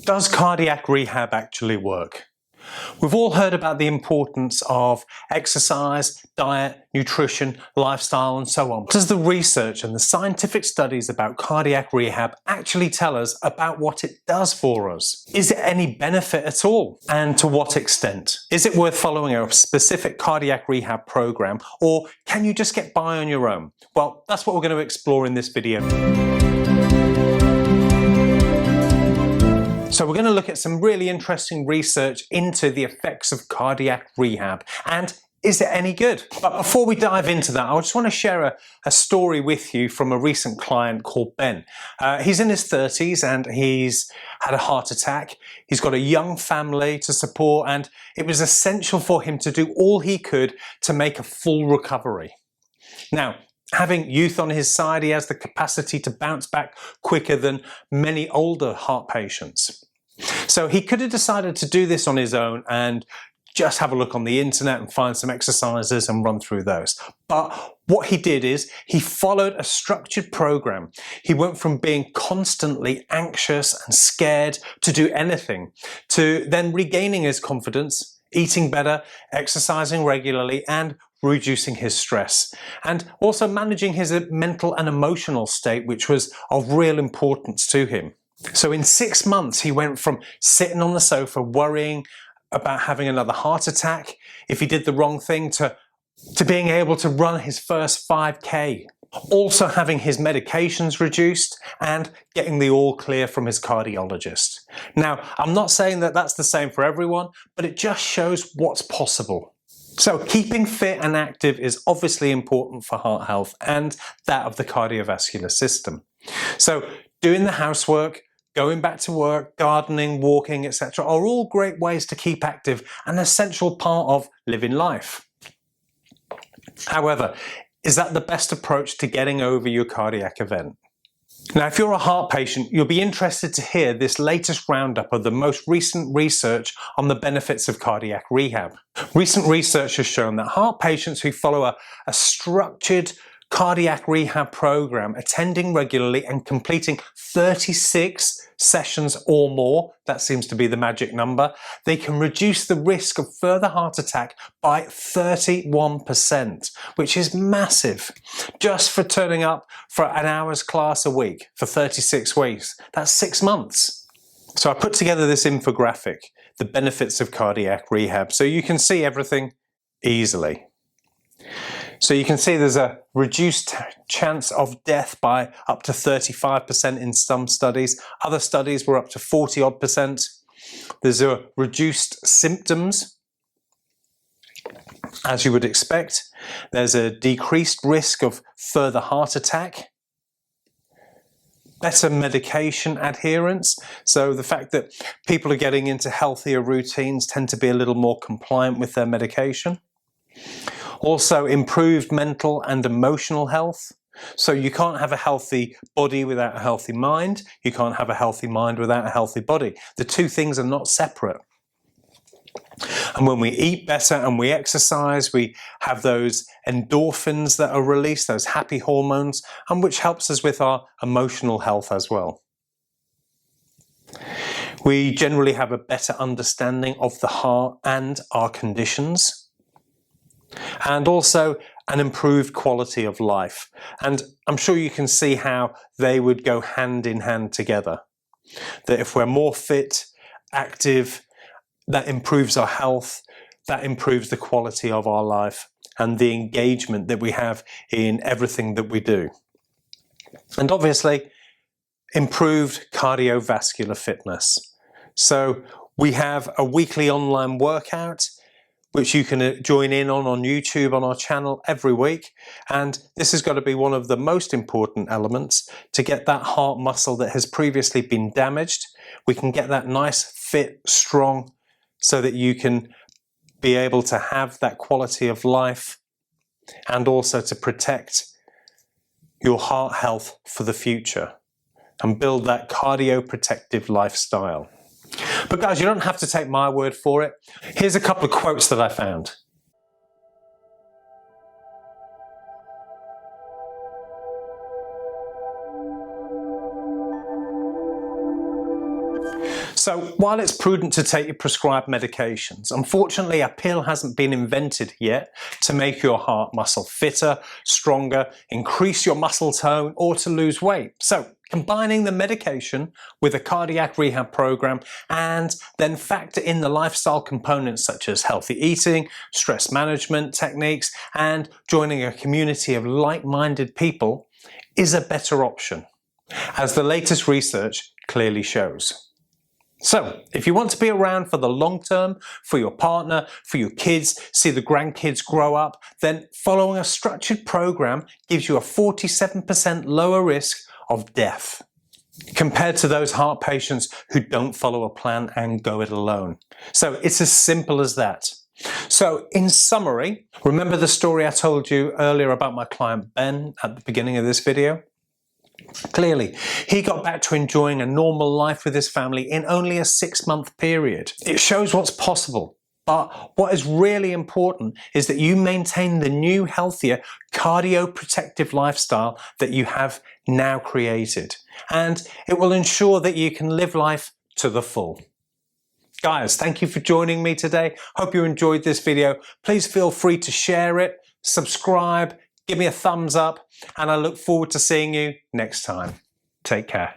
Does cardiac rehab actually work? We've all heard about the importance of exercise, diet, nutrition, lifestyle, and so on. What does the research and the scientific studies about cardiac rehab actually tell us about what it does for us? Is it any benefit at all? And to what extent? Is it worth following a specific cardiac rehab program, or can you just get by on your own? Well, that's what we're going to explore in this video. So we're going to look at some really interesting research into the effects of cardiac rehab and is it any good? But before we dive into that, I just want to share a story with you from a recent client called Ben. He's in his 30s and he's had a heart attack. He's got a young family to support and it was essential for him to do all he could to make a full recovery. Now, having youth on his side, he has the capacity to bounce back quicker than many older heart patients. So he could have decided to do this on his own and just have a look on the internet and find some exercises and run through those. But what he did is he followed a structured program. He went from being constantly anxious and scared to do anything to then regaining his confidence, eating better, exercising regularly, and reducing his stress, and also managing his mental and emotional state, which was of real importance to him. So in 6 months, he went from sitting on the sofa worrying about having another heart attack if he did the wrong thing to being able to run his first 5K. Also having his medications reduced and getting the all clear from his cardiologist. Now, I'm not saying that that's the same for everyone, but it just shows what's possible. So keeping fit and active is obviously important for heart health and that of the cardiovascular system. So doing the housework, going back to work, gardening, walking, etc. are all great ways to keep active, an essential part of living life. However, is that the best approach to getting over your cardiac event? Now, if you're a heart patient, you'll be interested to hear this latest roundup of the most recent research on the benefits of cardiac rehab. Recent research has shown that heart patients who follow a structured cardiac rehab program, attending regularly and completing 36 sessions or more, that seems to be the magic number, they can reduce the risk of further heart attack by 31%, which is massive. Just for turning up for an hour's class a week for 36 weeks, that's 6 months. So I put together this infographic, the benefits of cardiac rehab, so you can see everything easily. So you can see there's a reduced chance of death by up to 35% in some studies. Other studies were up to 40-odd%. There's a reduced symptoms, as you would expect. There's a decreased risk of further heart attack. Better medication adherence. So the fact that people are getting into healthier routines tend to be a little more compliant with their medication. Also improved mental and emotional health. So you can't have a healthy body without a healthy mind. You can't have a healthy mind without a healthy body. The two things are not separate. And when we eat better and we exercise, we have those endorphins that are released, those happy hormones, and which helps us with our emotional health as well. We generally have a better understanding of the heart and our conditions. And also an improved quality of life. And I'm sure you can see how they would go hand in hand together. That if we're more fit, active, that improves our health, that improves the quality of our life and the engagement that we have in everything that we do. And obviously, improved cardiovascular fitness. So we have a weekly online workout which you can join in on YouTube on our channel every week. And this has got to be one of the most important elements to get that heart muscle that has previously been damaged. We can get that nice, fit, strong, so that you can be able to have that quality of life and also to protect your heart health for the future and build that cardioprotective lifestyle. But guys, you don't have to take my word for it. Here's a couple of quotes that I found. So while it's prudent to take your prescribed medications, unfortunately a pill hasn't been invented yet to make your heart muscle fitter, stronger, increase your muscle tone, or to lose weight. So combining the medication with a cardiac rehab program and then factor in the lifestyle components such as healthy eating, stress management techniques, and joining a community of like-minded people is a better option, as the latest research clearly shows. So, if you want to be around for the long term, for your partner, for your kids, see the grandkids grow up, then following a structured program gives you a 47% lower risk of death compared to those heart patients who don't follow a plan and go it alone. So, it's as simple as that. So, in summary, remember the story I told you earlier about my client Ben at the beginning of this video? Clearly, he got back to enjoying a normal life with his family in only a 6-month period. It shows what's possible. But what is really important is that you maintain the new, healthier, cardioprotective lifestyle that you have now created. And it will ensure that you can live life to the full. Guys, thank you for joining me today. Hope you enjoyed this video. Please feel free to share it, subscribe, give me a thumbs up, and I look forward to seeing you next time. Take care.